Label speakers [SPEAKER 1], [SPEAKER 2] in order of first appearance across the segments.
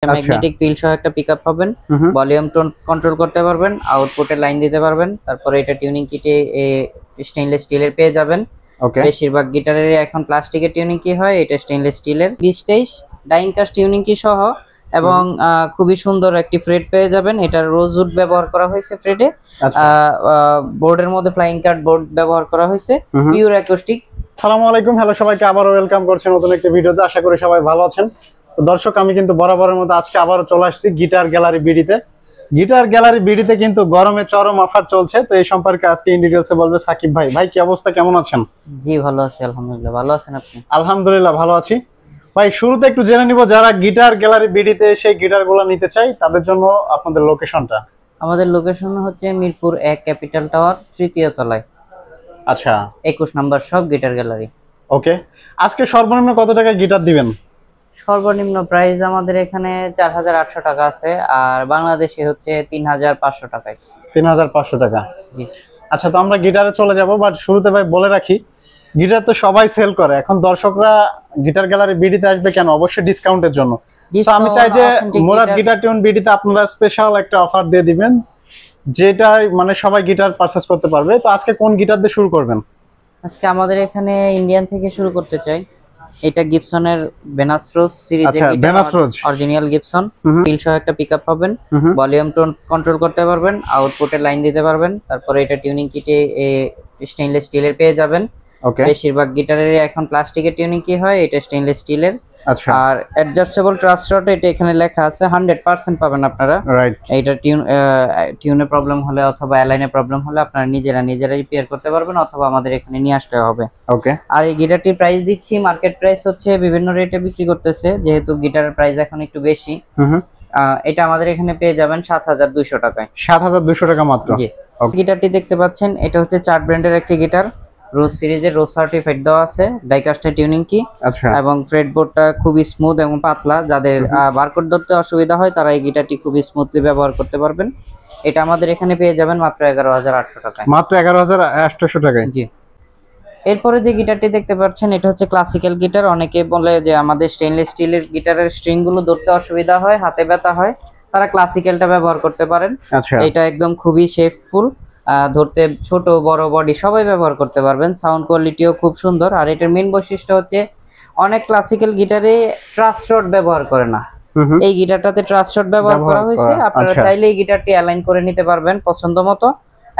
[SPEAKER 1] আচ্ছা।
[SPEAKER 2] ম্যাগনেটিক পিল সহ একটা পিকআপ পাবেন, ভলিউম টোন কন্ট্রোল করতে পারবেন, আউটপুটে লাইন দিতে পারবেন। তারপরে এটা টিউনিং কিটে স্টেইনলেস স্টিলের পেয়ে যাবেন।
[SPEAKER 1] ওকে।
[SPEAKER 2] বেশিরভাগ গিটারের এখন প্লাস্টিকের টিউনিং কি হয়, এটা স্টেইনলেস স্টিলের। 2023 ডাইং কাস্ট টিউনিং কি সহ এবং খুবই সুন্দর একটি ফ্রেড পেয়ে যাবেন। এটা রোজউড ব্যবহার করা হয়েছে ফ্রেডে।
[SPEAKER 1] আচ্ছা।
[SPEAKER 2] বোর্ডের মধ্যে ফ্লাইং কাট বোর্ড ব্যবহার করা হয়েছে, পিওর অ্যাকোস্টিক।
[SPEAKER 1] আসসালামু আলাইকুম, হ্যালো সবাইকে আবারও ওয়েলকাম করছি নতুন একটি ভিডিওতে। আশা করি সবাই ভালো আছেন। তো দর্শক, আমি কিন্তু বরাবরের মতো আজকে আবারও চলে আসছি গিটার গ্যালারি বিডিতে। গিটার গ্যালারি বিডিতে কিন্তু গরমে চরম অফার চলছে। তো এই সম্পর্কে আজকে ইন ডিটেইলসে বলবে সাকিব ভাই। ভাই, কি অবস্থা, কেমন আছেন?
[SPEAKER 2] জি ভালো আছি আলহামদুলিল্লাহ, ভালো আছেন আপনি?
[SPEAKER 1] আলহামদুলিল্লাহ ভালো আছি। ভাই, শুরুতে একটু জেনে নিব, যারা গিটার গ্যালারি বিডিতে সেই গিটারগুলো নিতে চাই তাদের জন্য আপনাদের লোকেশনটা।
[SPEAKER 2] আমাদের লোকেশন হচ্ছে মিরপুর 1 ক্যাপিটাল টাওয়ার, তৃতীয় তলায়।
[SPEAKER 1] আচ্ছা,
[SPEAKER 2] 21 নম্বর শপ, গিটার গ্যালারি।
[SPEAKER 1] ওকে। আজকে সর্বনিম্ন কত টাকায় গিটার দিবেন?
[SPEAKER 2] সর্বনিম্ন প্রাইস আমাদের এখানে 4800 টাকা আছে, আর বাংলাদেশে হচ্ছে 3500 টাকায়।
[SPEAKER 1] 3500 টাকা।
[SPEAKER 2] জি।
[SPEAKER 1] আচ্ছা, তো আমরা গিটারে চলে যাব, বাট শুরুতে ভাই বলে রাখি, গিটার তো সবাই সেল করে। এখন দর্শকরা গিটার গ্যালারি বিডিতে আসবে কেন? অবশ্যই ডিসকাউন্টের জন্য। তো আমি চাই যে মুরাদ গিটার টিউন বিডিতে আপনারা স্পেশাল একটা অফার দিয়ে দিবেন, যেটা মানে সবাই গিটার পারচেজ করতে পারবে। তো আজকে কোন গিটার দিয়ে শুরু করবেন?
[SPEAKER 2] আজকে আমাদের এখানে ইন্ডিয়ান থেকে শুরু করতে চাই। এটা গিবসনের ভেনাসরোজ সিরিজের
[SPEAKER 1] আচ্ছা,
[SPEAKER 2] গিটার,
[SPEAKER 1] ভেনাসরোজ
[SPEAKER 2] অরিজিনাল গিবসন। পিল সহ একটা পিকআপ পাবেন, ভলিউম টোন কন্ট্রোল করতে পারবেন, আউটপুটে লাইন দিতে পারবেন। তারপরে এটা টিউনিং কিটে স্টেইনলেস স্টিলের পেয়ে যাবেন।
[SPEAKER 1] ওকে।
[SPEAKER 2] বেশিরভাগ গিটারের এখন প্লাস্টিকের টিউনিং কি হয়, এটা স্টেইনলেস স্টিলের।
[SPEAKER 1] আচ্ছা।
[SPEAKER 2] আর অ্যাডজাস্টেবল ট্রাস রড, এটা এখানে লেখা আছে 100% পাবেন আপনারা।
[SPEAKER 1] রাইট।
[SPEAKER 2] এইটা টিউনে প্রবলেম হলে অথবা অ্যালাইনে প্রবলেম হলে আপনারা নিজেরা রিপেয়ার করতে পারবেন, অথবা আমাদের এখানে নিয়ে আসতে হবে।
[SPEAKER 1] ওকে।
[SPEAKER 2] আর এই গিটারটির প্রাইস দিচ্ছি, মার্কেট প্রাইস হচ্ছে বিভিন্ন রেটে বিক্রি করতেছে, যেহেতু গিটারের প্রাইস এখন একটু বেশি। এটা আমাদের এখানে পেয়ে যাবেন 7200 টাকায়।
[SPEAKER 1] 7200 টাকা মাত্র?
[SPEAKER 2] জি। গিটারটি দেখতে পাচ্ছেন, এটা হচ্ছে চার্ট ব্র্যান্ডের একটি গিটার। রোজ সিরিজের, রোজ সার্টিফাইড দেওয়া আছে, ডাইকাস্টের টিউনিং কি।
[SPEAKER 1] আচ্ছা।
[SPEAKER 2] এবং ফ্রেডবোর্ডটা খুবই স্মুথ এবং পাতলা। যাদের বারকোড ধরতে অসুবিধা হয় তারা এই গিটারটি খুবই স্মুথলি ব্যবহার করতে পারবেন। এটা আমাদের এখানে পেয়ে যাবেন মাত্র 11800 টাকায়।
[SPEAKER 1] মাত্র 11800 টাকায়?
[SPEAKER 2] জি। এরপরে যে গিটারটি দেখতে পাচ্ছেন, এটা হচ্ছে ক্লাসিক্যাল গিটার। অনেকে বলে যে আমাদের স্টেইনলেস স্টিলের গিটারের স্ট্রিং গুলো ধরতে অসুবিধা হয়, হাতে ব্যথা হয়, তারা ক্লাসিক্যালটা ব্যবহার করতে পারেন।
[SPEAKER 1] আচ্ছা।
[SPEAKER 2] এটা একদম খুবই শেপফুল, ধরতে ছোট বড় বডি সবাই ব্যবহার করতে পারবেন। সাউন্ড কোয়ালিটিও খুব সুন্দর। আর এটার মেইন বৈশিষ্ট্য হচ্ছে অনেক ক্লাসিক্যাল গিটারে ট্রাস রড ব্যবহার করে না, এই গিটারটাতে ট্রাস রড ব্যবহার করা হয়েছে। আপনারা চাইলে এই গিটারটি অ্যালাইন করে নিতে পারবেন পছন্দ মতো।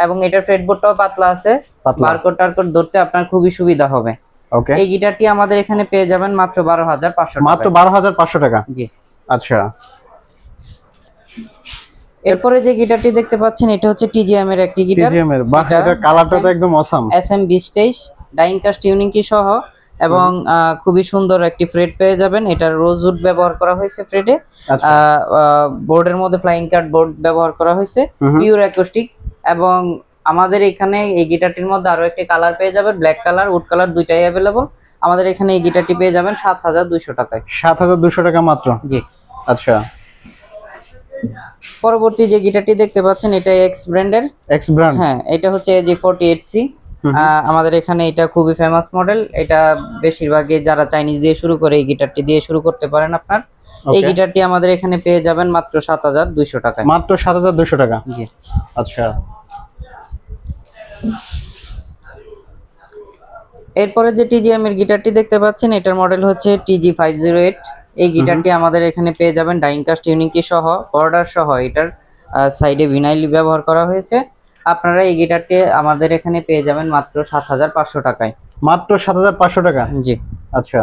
[SPEAKER 2] এবং এটার ফ্রেডবোর্ডটাও পাতলা আছে, বারকোড টারকোড ধরতে আপনার খুবই সুবিধা হবে।
[SPEAKER 1] ওকে।
[SPEAKER 2] এই গিটারটি আমাদের এখানে পেয়ে যাবেন মাত্র 12500 টাকা।
[SPEAKER 1] মাত্র 12500 টাকা?
[SPEAKER 2] জি।
[SPEAKER 1] আচ্ছা।
[SPEAKER 2] এরপরে যে গিটারটি দেখতে পাচ্ছেন, এটা হচ্ছে টিজিএম এর একটি গিটার।
[SPEAKER 1] টিজিএম এর? বাহ, এটার কালারটা তো একদম awesome.
[SPEAKER 2] SM 2023 die cast tuning কি সহ এবং খুবই সুন্দর একটি ফ্রেড পেয়ে যাবেন। এটা রোজউড ব্যবহার করা হয়েছে ফ্রেডে। বোর্ডের মধ্যে ফ্লাইং কাট বোর্ড ব্যবহার করা হয়েছে, পিওর অ্যাকোস্টিক। এবং আমাদের এখানে এই গিটারটির মধ্যে আরো একটি কালার পেয়ে যাবেন, ব্ল্যাক কালার, উড কালার, দুইটাই अवेलेबल। আমাদের এখানে এই গিটারটি পেয়ে যাবেন 7200 টাকায়।
[SPEAKER 1] 7200 টাকা মাত্র?
[SPEAKER 2] জি।
[SPEAKER 1] আচ্ছা।
[SPEAKER 2] পরবর্তী যে গিটারটি দেখতে পাচ্ছেন, এটা এক্স ব্র্যান্ডের।
[SPEAKER 1] X brand?
[SPEAKER 2] হ্যাঁ, এটা হচ্ছে AG48C। আমাদের এখানে এটা খুবই ফেমাস মডেল। এটা বেশিরভাগই যারা চাইনিজ দিয়ে শুরু করে এই গিটারটি দিয়ে শুরু করতে পারেন আপনার। এই গিটারটি আমাদের এখানে পেয়ে যাবেন মাত্র 7200 টাকায়।
[SPEAKER 1] মাত্র 7200 টাকা?
[SPEAKER 2] জি।
[SPEAKER 1] আচ্ছা।
[SPEAKER 2] এরপরে যে টিজিএম এর গিটারটি দেখতে পাচ্ছেন, এটার মডেল হচ্ছে TG508। এই গিটারটি আমাদের এখানে পেয়ে যাবেন ডাইং কাস্ট টিউনিং কি সহ, বর্ডার সহ। এটার সাইডে ভিনাইল ব্যবহার করা হয়েছে। আপনারা এই গিটারটি আমাদের এখানে পেয়ে যাবেন মাত্র 7500 টাকায়।
[SPEAKER 1] মাত্র 7500 টাকা?
[SPEAKER 2] জি।
[SPEAKER 1] আচ্ছা।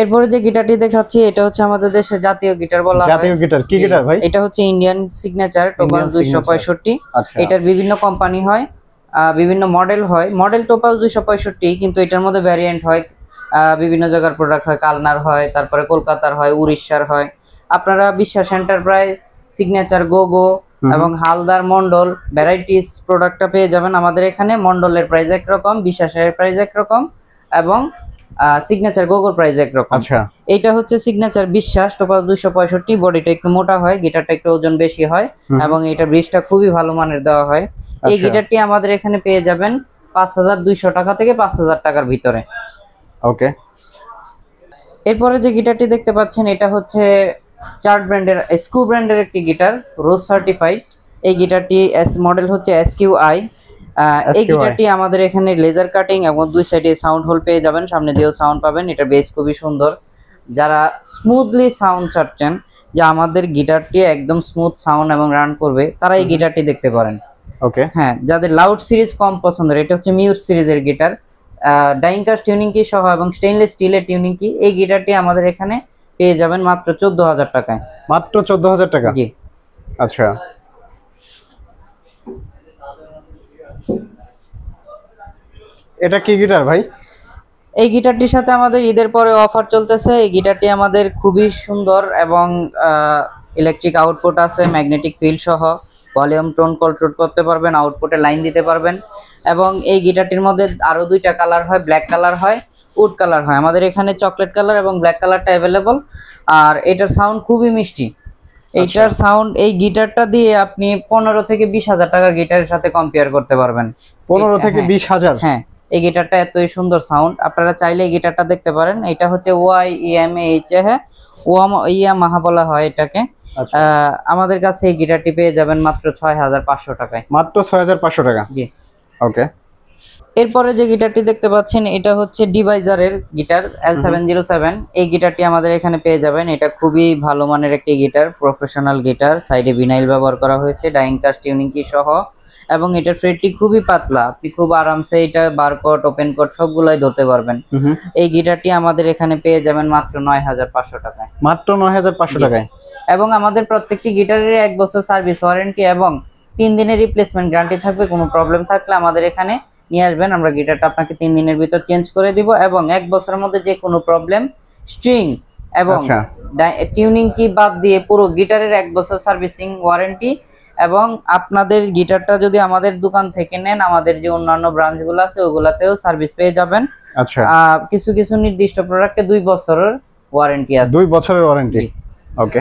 [SPEAKER 2] এরপরে যে গিটারটি দেখাচ্ছি, এটা হচ্ছে আমাদের দেশের জাতীয় গিটার বলা হয়।
[SPEAKER 1] জাতীয় গিটার? কি গিটার ভাই?
[SPEAKER 2] এটা হচ্ছে ইন্ডিয়ান সিগনেচার টোপাল 265।
[SPEAKER 1] আচ্ছা।
[SPEAKER 2] এটার বিভিন্ন কোম্পানি হয়, বিভিন্ন মডেল হয়। মডেল টোপাল 265, কিন্তু এটার মধ্যে ভ্যারিয়েন্ট হয়। বিভিন্ন জায়গার প্রোডাক্ট হয়, কালনার হয়, তারপরে কলকাতার হয়, উড়িষ্যার হয়। আপনারা বিশ্বাস এন্টারপ্রাইজ, সিগনেচার, গোগো এবং হালদার, মন্ডল ভ্যারাইটিস প্রোডাক্টটা পেয়ে যাবেন আমাদের এখানে। মন্ডলের প্রাইস একরকম, বিশ্বাসের প্রাইস একরকম, এবং সিগনেচার গোগোর প্রাইস একরকম।
[SPEAKER 1] আচ্ছা।
[SPEAKER 2] এইটা হচ্ছে সিগনেচার বিশ্বাস টোপাল 265, বডিটা একটু মোটা হয়, গিটারটা একটু ওজন বেশি হয়, এবং এটা ব্রিজটা খুবই ভালো মানের দেওয়া হয়। এই গিটারটি আমাদের এখানে পেয়ে যাবেন 5200 টাকা থেকে 5000 টাকার ভিতরে।
[SPEAKER 1] ওকে।
[SPEAKER 2] এরপরে যে গিটারটি দেখতে পাচ্ছেন এটা হচ্ছে চার্ট ব্র্যান্ডের স্কু ব্র্যান্ডের একটি গিটার, রোজ সার্টিফাইড। এই গিটারটি মডেল হচ্ছে SQI। এই গিটারটি আমাদের এখানে লেজার কাটিং এবং দুই সাইডে সাউন্ড হোল পেয়ে যাবেন, সামনে দিয়েও সাউন্ড পাবেন। এটা বেস খুবই সুন্দর। যারা স্মুথলি সাউন্ড চাচ্ছেন, যে আমাদের গিটারটি একদম স্মুথ সাউন্ড এবং রান করবে, তারা এই গিটারটি দেখতে পারেন।
[SPEAKER 1] ওকে,
[SPEAKER 2] হ্যাঁ, যাদের লাউড সিরিজ কম পছন্দের, এটা হচ্ছে মিউট সিরিজের গিটার, ডাইংকাস টিউনিং কি সহ এবং স্টেইনলেস স্টিলের টিউনিং কি। এই গিটারটি আমাদের এখানে পেয়ে যাবেন মাত্র 14,000 টাকায়।
[SPEAKER 1] মাত্র 14,000 টাকা?
[SPEAKER 2] জি।
[SPEAKER 1] আচ্ছা, এটা কি গিটার ভাই?
[SPEAKER 2] এই গিটারটির সাথে আমাদের ঈদের পরে অফার চলতেছে। এই গিটারটি আমাদের খুবই সুন্দর এবং ইলেকট্রিক আউটপুট আছে, ম্যাগনেটিক ফিল্ড সহ, ভলিউম টোন কন্ট্রোল করতে পারবেন, আউটপুটে লাইন দিতে পারবেন। এবং এই গিটারটির মধ্যে আরো দুইটা কালার হয়, ব্ল্যাক কালার হয়, উড কালার হয়। আমাদের এখানে চকলেট কালার এবং ব্ল্যাক কালারটা অ্যাভেলেবল। আর এটার সাউন্ড খুবই মিষ্টি। এইটার সাউন্ড, এই গিটারটা দিয়ে আপনি 15 থেকে 20,000 টাকার গিটারের সাথে কম্পেয়ার করতে পারবেন।
[SPEAKER 1] 15 থেকে 20,000?
[SPEAKER 2] হ্যাঁ, এই গিটারটা এতই সুন্দর সাউন্ড। আপনারা চাইলে এই গিটারটা দেখতে পারেন। এটা হচ্ছে YEMAH, হ্যাঁ, ইয়ামাহা বলা হয় এটাকে। আমাদের কাছে এই গিটারটি পেয়ে যাবেন মাত্র 6,500 টাকায়।
[SPEAKER 1] মাত্র 6,500 টাকা?
[SPEAKER 2] জি।
[SPEAKER 1] ওকে।
[SPEAKER 2] এরপরে যে গিটারটি দেখতে পাচ্ছেন এটা হচ্ছে ডিভাইজারের গিটার L707। এই গিটারটি আমাদের এখানে পেয়ে যাবেন। এটা খুবই ভালো মানের একটি গিটার, প্রফেশনাল গিটার। সাইডে ভিনাইল ব্যবহার করা হয়েছে, ডাইং কাস্ট টিউনিং কি সহ, এবং এটার ফ্রেটটি খুবই পাতলা। আপনি খুব আরামসে এটা বারকোড, ওপেন কোড সবগুলাই ধরতে পারবেন। এই গিটারটি আমাদের এখানে পেয়ে যাবেন মাত্র 9,500 টাকায়।
[SPEAKER 1] মাত্র 9,500 টাকায়?
[SPEAKER 2] এবং আমাদের প্রত্যেকটি গিটারের 1 বছর সার্ভিস ওয়ারেন্টি এবং 3 দিনের রিপ্লেসমেন্ট গ্যারান্টি থাকবে। কোনো প্রবলেম থাকলে আমাদের এখানে নিয়ে আসবেন, আমরা গিটারটা আপনাকে 3 দিনের ভিতর চেঞ্জ করে দিব। এবং 1 বছরের মধ্যে যে কোনো প্রবলেম, স্ট্রিং এবং টিউনিং কি বাদ দিয়ে পুরো গিটারের 1 বছর সার্ভিসিং ওয়ারেন্টি। এবং আপনাদের গিটারটা যদি আমাদের দোকান থেকে নেন, আমাদের যে অন্যান্য ব্রাঞ্চগুলো আছে ওগুলাতেও সার্ভিস পেয়ে যাবেন।
[SPEAKER 1] আচ্ছা,
[SPEAKER 2] কিছু কিছু নির্দিষ্ট প্রোডাক্টে 2 বছরের ওয়ারেন্টি আছে।
[SPEAKER 1] 2 বছরের ওয়ারেন্টি? ওকে।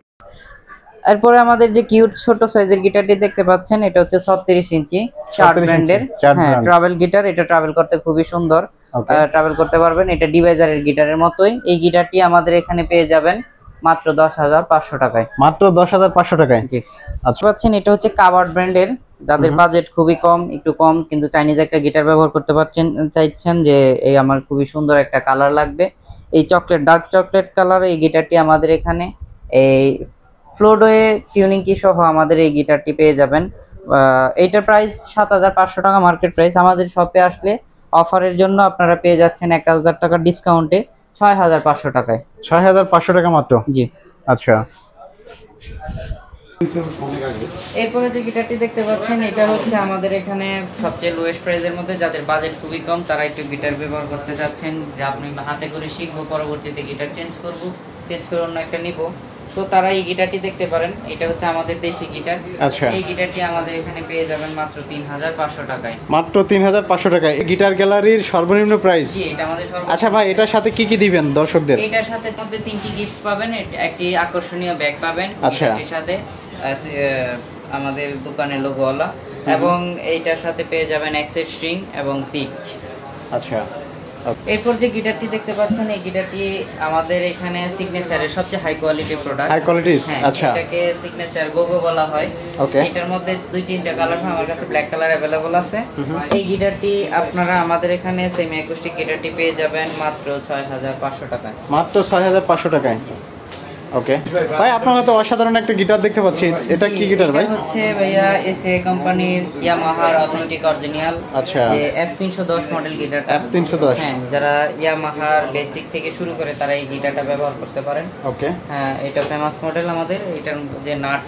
[SPEAKER 2] এরপরে আমাদের যে কিউট ছোট সাইজের গিটারটি দেখতে পাচ্ছেন, এটা হচ্ছে 36 ইঞ্চি চার্ট ব্র্যান্ডের, হ্যাঁ, ট্রাভেল গিটার। এটা ট্রাভেল করতে খুবই সুন্দর, ট্রাভেল করতে পারবেন। এটা ডিভাইজারের গিটারের মতোই। এই গিটারটি আমাদের এখানে পেয়ে যাবেন মাত্র 10,500 টাকায়।
[SPEAKER 1] মাত্র 10,500 টাকায়?
[SPEAKER 2] জি। আচ্ছা, পাচ্ছেন এটা হচ্ছে কাভার্ড ব্র্যান্ডের। যাদের বাজেট খুবই কম, একটু কম, কিন্তু চাইনিজ একটা গিটার ব্যবহার করতে পারছেন, চাইছেন যে এই আমার খুবই সুন্দর একটা কালার লাগবে, এই চকলেট, ডার্ক চকলেট কালার, এই গিটারটি আমাদের এখানে এই ফ্লোডোয়ে টিউনিং কি সহ আমাদের এই গিটারটি পেয়ে যাবেন। এইটার প্রাইস 7,500 টাকা মার্কেট প্রাইস। আমাদের শপে আসলে অফারের জন্য আপনারা পেয়ে যাচ্ছেন 1,000 টাকা ডিসকাউন্টে 6,500 টাকায়।
[SPEAKER 1] 6,500 টাকা মাত্র?
[SPEAKER 2] জি।
[SPEAKER 1] আচ্ছা।
[SPEAKER 2] এরপরে যে গিটারটি দেখতে পাচ্ছেন এটা হচ্ছে আমাদের এখানে সবচেয়ে লোয়েস্ট প্রাইসের মধ্যে। যাদের বাজেট খুবই কম, তারা একটু গিটার ব্যবহার করতে চাচ্ছেন, যে আপনি হাতে করে শিখবো, পরবর্তীতে গিটার চেঞ্জ করে অন্য একটা নিব, তো তারা এই গিটারটি দেখতে পারেন। এটা হচ্ছে আমাদের দেশি গিটার।
[SPEAKER 1] আচ্ছা।
[SPEAKER 2] এই গিটারটি আমাদের এখানে পেয়ে যাবেন মাত্র 3,500 টাকায়।
[SPEAKER 1] মাত্র 3,500 টাকায় এই গিটার গ্যালারির সর্বনিম্ন প্রাইস?
[SPEAKER 2] জি, এটা আমাদের সর্বনিম্ন।
[SPEAKER 1] আচ্ছা ভাই, এটার সাথে কি কি দিবেন দর্শকদের?
[SPEAKER 2] এটার সাথে মধ্যে 3টি গিফট পাবেন, একটি আকর্ষণীয় ব্যাগ পাবেন,
[SPEAKER 1] আচ্ছা,
[SPEAKER 2] এর সাথে আমাদের দোকানের লোগোওয়ালা, এবং এইটার সাথে পেয়ে যাবেন এক্সেট স্ট্রিং এবং পিক।
[SPEAKER 1] আচ্ছা।
[SPEAKER 2] এরপর যে গিটারটি দেখতে পাচ্ছেন, এই গিটারটি আমাদের এখানে সিগনেচারের সবচেয়ে high quality product.
[SPEAKER 1] High quality? আচ্ছা।
[SPEAKER 2] এটাকে সিগনেচার গোগো বলা হয়।
[SPEAKER 1] ওকে।
[SPEAKER 2] এটার মধ্যে 2-3টা কালার হয়, আমার কাছে ব্ল্যাক কালার अवेलेबल আছে। এই গিটারটি আপনারা আমাদের এখানে সেমি অ্যাকুস্টিক গিটারটি পেয়ে যাবেন মাত্র 6,500 টাকায়।
[SPEAKER 1] মাত্র 6,500 টাকায়? ওকে ভাই, আপনারা তো অসাধারণ একটা গিটার দেখতে পাচ্ছি। এটা কি গিটার ভাই?
[SPEAKER 2] এটা হচ্ছে ভাইয়া এসএ কোম্পানির ইয়ামাহার অথেন্টিক অরিজিনাল।
[SPEAKER 1] আচ্ছা।
[SPEAKER 2] যে F310 মডেল গিটার।
[SPEAKER 1] F310?
[SPEAKER 2] হ্যাঁ, যারা ইয়ামাহার বেসিক থেকে শুরু করে তারা এই গিটারটা ব্যবহার করতে পারেন।
[SPEAKER 1] ওকে।
[SPEAKER 2] হ্যাঁ, এটা ফেমাস মডেল আমাদের। এটার যে নাট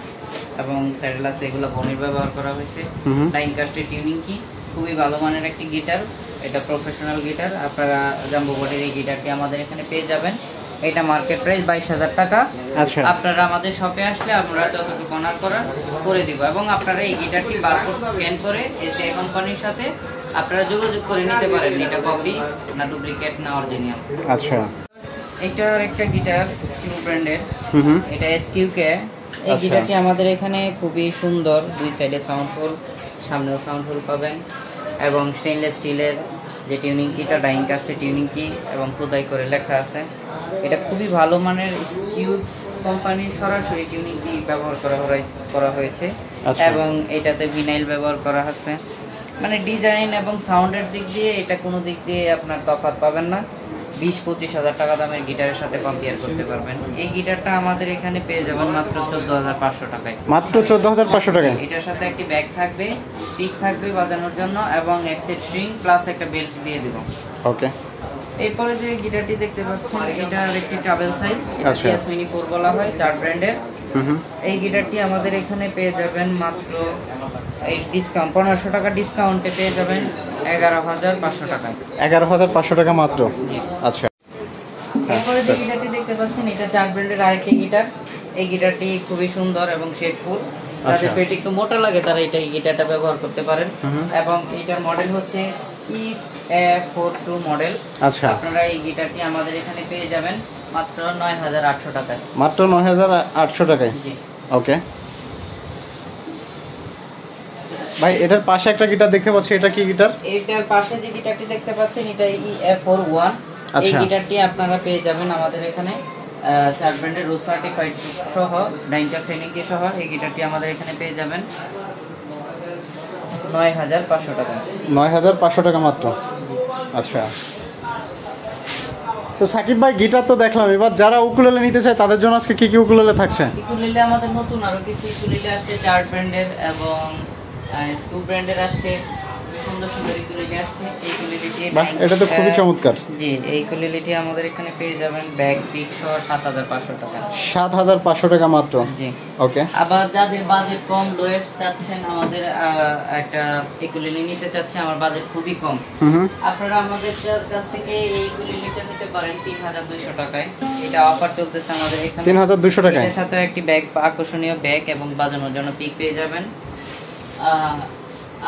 [SPEAKER 2] এবং স্যাডেল আছে এগুলো বনির ব্যবহার করা হয়েছে। ডাইং কাস্টের টিউনিং কি খুবই ভালো মানের একটি গিটার। এটা প্রফেশনাল গিটার। আপনারা জাম্বো বডির এই গিটারটি আমাদের এখানে পেয়ে যাবেন। এটা মার্কেট প্রাইস 22,000 টাকা।
[SPEAKER 1] আচ্ছা।
[SPEAKER 2] আপনারা আমাদের শপে আসলে আমরা যতটুকু অনার করার করে দিব, এবং আপনারা এই গিটারটি বারকোড স্ক্যান করে এসএ কোম্পানির সাথে আপনারা যোগাযোগ করে নিতে পারেন, এটা কপি না ডুপ্লিকেট না অরিজিনাল।
[SPEAKER 1] আচ্ছা।
[SPEAKER 2] এটার একটা গিটার স্কিউ ব্র্যান্ডের, এটা এসকিউকে। এই গিটারটি আমাদের এখানে খুবই সুন্দর, দুই সাইডে সাউন্ড হোল, সামনেও সাউন্ড হোল পাবেন, এবং স্টেইনলেস স্টিলের যে টিউনিং কিটা, ডাইং কাস্টের টিউনিং কি, এবং খোদাই করে লেখা আছে। এটা খুবই ভালো মানের স্কিউ কোম্পানির সরাসরি টিউনিং দিয়ে ব্যবহার করা হয়েছে এবং এটাতে ভিনাইল ব্যবহার করা আছে। মানে ডিজাইন এবং সাউন্ডের দিক দিয়ে এটা কোনো দিক দিয়ে আপনার তফাৎ পাবেন না। 20-25 হাজার টাকা দামের গিটারের সাথে কম্পেয়ার করতে পারবেন। এই গিটারটা আমাদের এখানে পেয়ে যাবেন মাত্র 14,500 টাকায়।
[SPEAKER 1] মাত্র 14,500 টাকায়।
[SPEAKER 2] এটার সাথে একটি ব্যাগ থাকবে, পিক থাকবে বাজানোর জন্য এবং এক সেট স্ট্রিং প্লাস একটা বেল্ট দিয়ে দিব।
[SPEAKER 1] ওকে।
[SPEAKER 2] এরপরে যে গিটারটি দেখতে পাচ্ছেন এটা একটি ট্রাভেল সাইজ,
[SPEAKER 1] আচ্ছা।
[SPEAKER 2] টিএস মিনি 4 বলা হয়, 4 ব্র্যান্ডের। এই গিটারটি আমাদের এখানে পেয়ে যাবেন মাত্র এই ডিসকাউন্ট 1500 টাকা ডিসকাউন্টে পেয়ে যাবেন 11,500 টাকায়।
[SPEAKER 1] 11,500 টাকা মাত্র। আচ্ছা।
[SPEAKER 2] এরপরে যে গিটারটি দেখতে পাচ্ছেন এটা 4 ব্র্যান্ডের আরেকটি গিটার। এই গিটারটি খুবই সুন্দর এবং শেপফুল। যাদের পেট একটু মোটা লাগে তারা এই গিটারটা ব্যবহার করতে পারেন এবং এটার মডেল হচ্ছে EF42 মডেল।
[SPEAKER 1] আচ্ছা।
[SPEAKER 2] আপনারা এই গিটারটি আমাদের এখানে পেয়ে যাবেন মাত্র 9,800 টাকায়।
[SPEAKER 1] মাত্র 9,800 টাকায়।
[SPEAKER 2] জি।
[SPEAKER 1] ওকে ভাই, এটার পাশে একটা গিটার দেখতে পাচ্ছি, এটা কি গিটার?
[SPEAKER 2] এটার পাশে যে গিটারটি দেখতে পাচ্ছেন এটা EF41। এই গিটারটি আপনারা পেয়ে যাবেন আমাদের এখানে 4 ব্র্যান্ডের রোজ সার্টিফাইড সহ ডাইনটার ট্রেনিং কে সহ এই গিটারটি আমাদের এখানে পেয়ে যাবেন 9,500 টাকা।
[SPEAKER 1] 9,500 টাকা মাত্র। আচ্ছা। তো সাকিব ভাই গিটার তো দেখলাম, এবার যারা উকুলেলে নিতে চায় তাদের জন্য আজকে কি কি উকুলেলে থাকছে?
[SPEAKER 2] উকুলেলে আমাদের নতুন আরো কিছু উকুলেলে আসছে 4 ব্র্যান্ডের এবং স্কু ব্র্যান্ডের আসছে, সুন্দর সুন্দর উকুলেলে আসছে। এই উকুলেলেটি
[SPEAKER 1] এটা তো খুবই চমৎকার।
[SPEAKER 2] জি, এই উকুলেলেটি আমাদের এখানে পেয়ে যাবেন ব্যাগ পিক সহ 7,500 টাকা।
[SPEAKER 1] 7,500 টাকা মাত্র।
[SPEAKER 2] জি।
[SPEAKER 1] ওকে।
[SPEAKER 2] আবার যাদের বাজেট কম, লোয়েস্ট চাচ্ছেন, আমাদের একটা উকুলেলে নিতে চাচ্ছে, আমার বাজেট খুবই কম, আপনারা আমাদের কাছ থেকে এই উকুলেলেটা নিতে পারেন 3,200 টাকায়। এটা অফার চলতেছে আমাদের এখানে
[SPEAKER 1] 3,200 টাকায়।
[SPEAKER 2] এর সাথে একটি ব্যাগ, আকর্ষণীয় ব্যাগ এবং বাজানোর জন্য পিক পেয়ে যাবেন।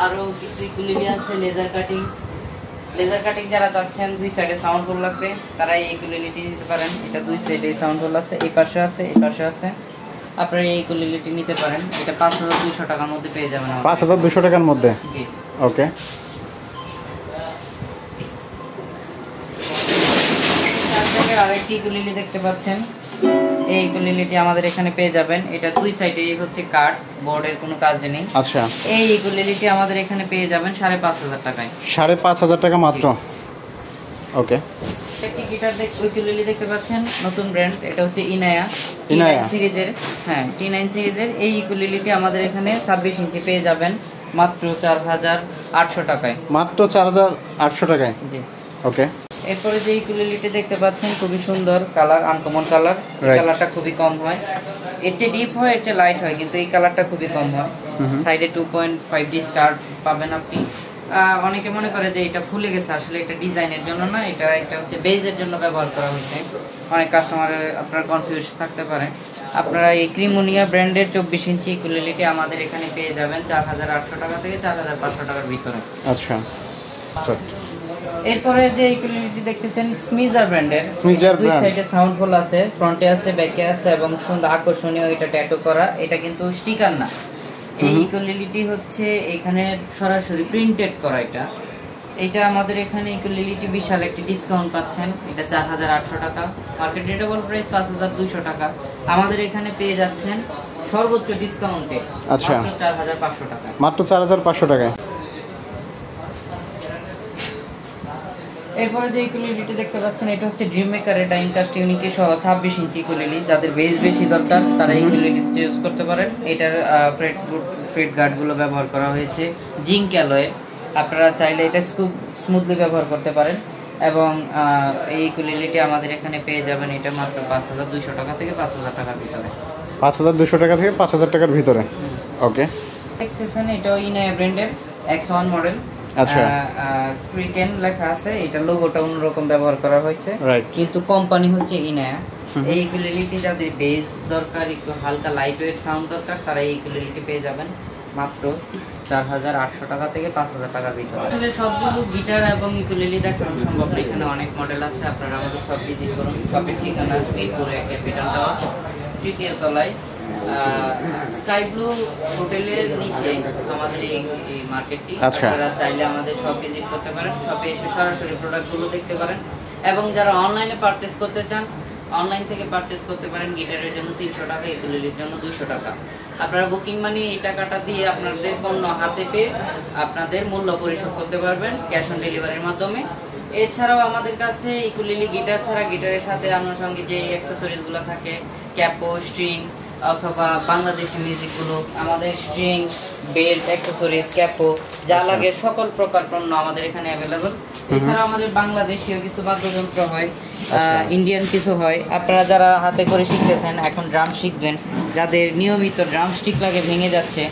[SPEAKER 2] আরো কিছু উকুলেলে আছে লেজার কাটিং যারা চাচ্ছেন, দুই সাইডে সাউন্ড হোল লাগবে, তারা এই উকুলেলেটি নিতে পারেন। এটা দুই সাইডে সাউন্ড হোল আছে, এই পাশে আছে, এই পাশে আছে। আপনারা এই উকুলেলেটি নিতে পারেন। এটা 5,200 টাকার মধ্যে পেয়ে যাবেন।
[SPEAKER 1] 5,200 টাকার মধ্যে।
[SPEAKER 2] জি।
[SPEAKER 1] ওকে।
[SPEAKER 2] আরেকটি উকুলেলে দেখতে পাচ্ছেন, এই উকুলেলেটি আমাদের এখানে পেয়ে যাবেন। এটা দুই সাইডে হচ্ছে কাঠ, বোর্ডের কোনো কাজ নেই।
[SPEAKER 1] আচ্ছা।
[SPEAKER 2] এই উকুলেলেটি আমাদের এখানে পেয়ে যাবেন 5,500 টাকায়।
[SPEAKER 1] 5,500 টাকা মাত্র। ওকে।
[SPEAKER 2] একটি গিটার উকুলেলে দেখতে পাচ্ছেন, নতুন ব্র্যান্ড, এটা হচ্ছে ইনায়া সিরিজের। হ্যাঁ, T9 সিরিজের এই উকুলেলেটি আমাদের এখানে 26 ইঞ্চি পেয়ে যাবেন মাত্র 4,800 টাকায়।
[SPEAKER 1] মাত্র 4,800 টাকায়।
[SPEAKER 2] জি।
[SPEAKER 1] ওকে।
[SPEAKER 2] এরপরে যে উকুলেলেটি দেখতে পাচ্ছেন খুবই সুন্দর কালার, আনকমন কালার। কালারটা খুবই কম হয়, এর চেয়ে ডিপ হয়, এর চেয়ে লাইট হয়, কিন্তু এই কালারটা খুবই কম হয়। সাইডে 2.5D স্টার পাবেন আপনি। অনেকে মনে করে যে এটা ফুলে গেছে, আসলে এটা ডিজাইনের জন্য না, এটা হচ্ছে বেজের জন্য ব্যবহার করা হয়েছে। অনেক কাস্টমারের আপনার কনফিউজ থাকতে পারে। আপনারা এই ক্রিমোনিয়া ব্র্যান্ডের 24 ইঞ্চি উকুলেলেটি আমাদের এখানে পেয়ে যাবেন 4,800 টাকা থেকে 4,500 টাকার ভিতরে।
[SPEAKER 1] আচ্ছা।
[SPEAKER 2] এরপরে যে উকুলেলেটি দেখতেছেন স্মিজার ব্র্যান্ডের, দুই
[SPEAKER 1] ব্র্যান্ড।
[SPEAKER 2] সাইডে সাউন্ড হোল আছে, ফ্রন্টে আছে, ব্যাকে আছে এবং সুন্দর আকর্ষণীয় এটা ট্যাটু করা। এটা কিন্তু স্টিকার না, এই উকুলেলেটি হচ্ছে এখানে সরাসরি প্রিন্টেড করা। এটা আমাদের এখানে উকুলেলেটি বিশাল একটি ডিসকাউন্ট পাচ্ছেন। এটা 4,800 টাকা, মার্কেট রেটেবল প্রাইস 5,200 টাকা। আমাদের এখানে পেয়ে যাচ্ছেন সর্বোচ্চ ডিসকাউন্টে
[SPEAKER 1] আচ্ছা
[SPEAKER 2] মাত্র 4,500 টাকা।
[SPEAKER 1] মাত্র 4,500 টাকায়।
[SPEAKER 2] এরপরে যে উকুলেলেটি দেখতে পাচ্ছেন এটা হচ্ছে ড্রিম মেকারের ডাইং কাস্ট ইউনিকে সহ 26 ইঞ্চি উকুলেলে। যাদের বেস বেশি দরকার তারা এই উকুলেলেটি ইউজ করতে পারেন। এটার ফ্রেট গার্ড গুলো ব্যবহার করা হয়েছে জিঙ্ক অ্যালয়ে। আপনারা চাইলে এটা খুব স্মুথলি ব্যবহার করতে পারেন এবং এই উকুলেলেটি আমাদের এখানে পেয়ে যাবেন এটা মাত্র 5,200 টাকা থেকে 5,000 টাকার ভিতরে।
[SPEAKER 1] 5,200 টাকা থেকে 5,000 টাকার ভিতরে। ওকে।
[SPEAKER 2] দেখতেছেন এটাও ইনায়া ব্র্যান্ডের X1 মডেল।
[SPEAKER 1] আচ্ছা।
[SPEAKER 2] ক্রিকেন লেখা আছে, এটা লোগোটা অন্যরকম ব্যবহার করা হয়েছে, কিন্তু কোম্পানি হচ্ছে ইনায়া। এই উকুলেলেটি যাদের বেস দরকার, একটু হালকা লাইট ওয়েট সাউন্ড দরকার, তারা এই উকুলেলেটি পেয়ে যাবেন মাত্র 4,800 টাকা থেকে 5,000 টাকার ভিতরে। আসলে সবগুলো গিটার এবং উকুলেলে দেখানো সম্ভব না, এখানে অনেক মডেল আছে। আপনারা আমাদের সব ভিজিট করুন। শপের ঠিকানা মিরপুরে ক্যাপিটাল টাওয়ার, তৃতীয় তলায়, স্কাই ব্লু হোটেলের নিচে আমাদের এই মার্কেটটি। আপনারা চাইলে আমাদের শপ ভিজিট করতে পারেন, শপে এসে সরাসরি প্রোডাক্টগুলো দেখতে পারেন এবং যারা অনলাইনে পারচেজ করতে চান অনলাইন থেকে পারচেজ করতে পারেন। গিটারের জন্য 300 টাকা, ইউকুলেলের জন্য 200 টাকা। আপনারা বুকিং মানি এই টাকাটা দিয়ে আপনাদের পণ্য হাতে পেয়ে আপনাদের মূল্য পরিশোধ করতে পারবেন ক্যাশ অন ডেলিভারির মাধ্যমে। এছাড়াও আমাদের কাছে ইকুলেলে গিটার ছাড়া গিটারের সাথে আনুষঙ্গিক যে অ্যাকসেসরিজ গুলো থাকে, ক্যাপো, স্ট্রিং অথবা বাংলাদেশি মিউজিক গুলো, আমাদের স্ট্রিং, বেল্ট, অ্যাকসেসরিজ, ক্যাপো যা লাগে সকল প্রকার পণ্য আমাদের এখানে অ্যাভেলেবল। এছাড়া আমাদের বাংলাদেশীয় কিছু বাদ্যযন্ত্র হয়, ইন্ডিয়ান কিছু হয়। আপনারা যারা হাতে করে শিখতেছেন, এখন ড্রাম শিখবেন, যাদের নিয়মিত ড্রাম স্টিক লাগে ভেঙে যাচ্ছে,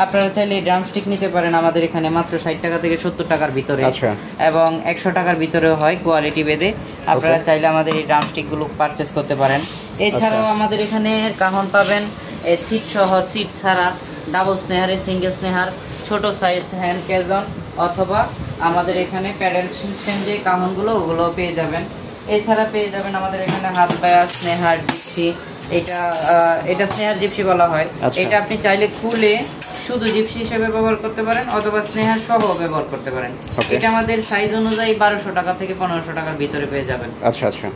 [SPEAKER 2] আপনারা চাইলে ড্রাম স্টিক নিতে পারেন আমাদের এখানে মাত্র 60 টাকা থেকে 70 টাকার ভিতরে, এবং 100 টাকার ভিতরেও হয় কোয়ালিটি ভেদে। আপনারা চাইলে আমাদের এই ড্রাম স্টিক গুলো পারচেস করতে পারেন। এছাড়াও আমাদের এখানে কাহন পাবেন সিট সহ, সিট ছাড়া, ডাবল স্নেহারে, সিঙ্গেল স্নেহার, ছোট সাইজ হ্যান্ড ক্যাজন, অথবা আমাদের এখানে প্যাডেল সিস্টেম যে কাহনগুলো ওগুলো পেয়ে যাবেন। এছাড়া পেয়ে যাবেন আমাদের এখানে হাত পায়া স্নেহার জিপসি, এটা স্নেহার জিপসি বলা হয়। এটা আপনি চাইলে খুলে শুধু জিপসি হিসেবে ব্যবহার করতে পারেন, অথবা স্নেহার সহ ব্যবহার করতে পারেন। এটা আমাদের সাইজ অনুযায়ী 1200 টাকা থেকে 1500 টাকার ভিতরে পেয়ে যাবেন।
[SPEAKER 1] আচ্ছা আচ্ছা।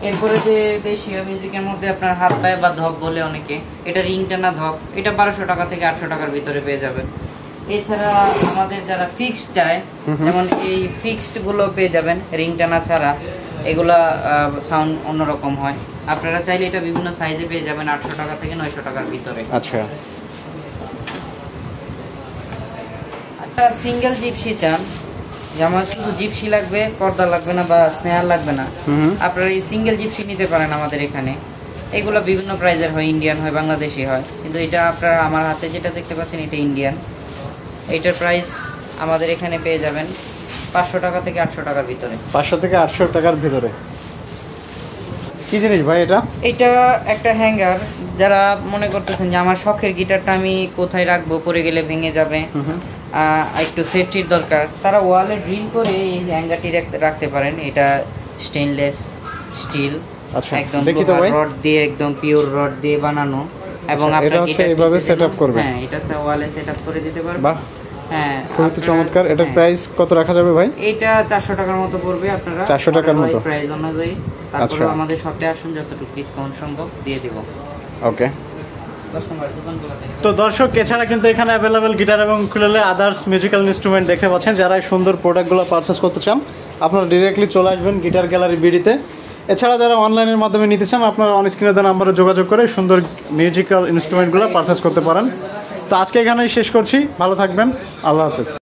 [SPEAKER 2] এরপরে যে দেশীয় মিউজিকের মধ্যে আপনার হাত পায়ে বা ধপ বলে অনেকে, এটা রিং টানা ধপ, এটা 1200 টাকা থেকে 800 টাকার ভিতরে পেয়ে যাবেন। এছাড়া আমাদের যারা ফিক্সড চায়, যেমন এই ফিক্সড গুলো পেয়ে যাবেন রিং টানা ছাড়া, এগুলা সাউন্ড অন্যরকম হয়। আপনারা চাইলে এটা বিভিন্ন সাইজে পেয়ে যাবেন 800 টাকা থেকে 900 টাকার ভিতরে।
[SPEAKER 1] আচ্ছা।
[SPEAKER 2] একটা সিঙ্গেল জিপসি চান, যেমন শুধু জিপসি লাগবে, পর্দা লাগবে না বা স্নেহার লাগবে না, আপনারা এই সিঙ্গেল জিপসি নিতে পারেন আমাদের এখানে। এগুলো বিভিন্ন প্রাইজের হয়, ইন্ডিয়ান হয়, বাংলাদেশি হয়, কিন্তু এটা আপনারা আমার হাতে যেটা দেখতে পাচ্ছেন এটা ইন্ডিয়ান। এইটার প্রাইস আমাদের এখানে পেয়ে যাবেন 500 টাকা থেকে 800 টাকার ভিতরে।
[SPEAKER 1] 500 থেকে 800 টাকার ভিতরে। কি জিনিস ভাই এটা?
[SPEAKER 2] এটা একটা হ্যাঙ্গার। যারা মনে করতেছেন যে আমার শখের গিটারটা আমি কোথায় রাখবো, পরে গেলে ভেঙে যাবে, একটু সেফটির দরকার, তারা ওয়ালে ড্রিল করে এই হ্যাঙ্গারটি রাখতে পারেন। এটা স্টেনলেস স্টিল, একদম রড দিয়ে, একদম পিওর রড দিয়ে বানানো, এবং
[SPEAKER 1] এটা হচ্ছে এইভাবে সেটআপ করবে।
[SPEAKER 2] হ্যাঁ, এটা ওয়ালে সেটআপ করে দিতে পারবেন।
[SPEAKER 1] বাহ,
[SPEAKER 2] হ্যাঁ,
[SPEAKER 1] খুবই চমৎকার। এটার প্রাইস কত রাখা যাবে ভাই?
[SPEAKER 2] এটা 400 টাকার মতো পড়বে। আপনারা
[SPEAKER 1] 400 টাকার মতো
[SPEAKER 2] প্রাইস অনুযায়ী, তারপরে আমাদের শপে আসুন, যতটুকু ডিসকাউন্ট সম্ভব দিয়ে দেব।
[SPEAKER 1] ওকে। তো দর্শক, এছাড়া কিন্তু এখানে অ্যাভেলেবেল গিটার এবং উকুলেলে আদার্স মিউজিক্যাল ইনস্ট্রুমেন্ট দেখতে পাচ্ছেন। যারা এই সুন্দর প্রোডাক্টগুলো পারচেস করতে চান, আপনারা ডিরেক্টলি চলে আসবেন গিটার গ্যালারি বিডিতে। এছাড়া যারা অনলাইনের মাধ্যমে নিতে চান, আপনারা অন স্ক্রিনে দেওয়া নাম্বারে যোগাযোগ করে সুন্দর মিউজিক্যাল ইনস্ট্রুমেন্টগুলো পারচেস করতে পারেন। তো আজকে এখানেই শেষ করছি, ভালো থাকবেন, আল্লাহ হাফেজ।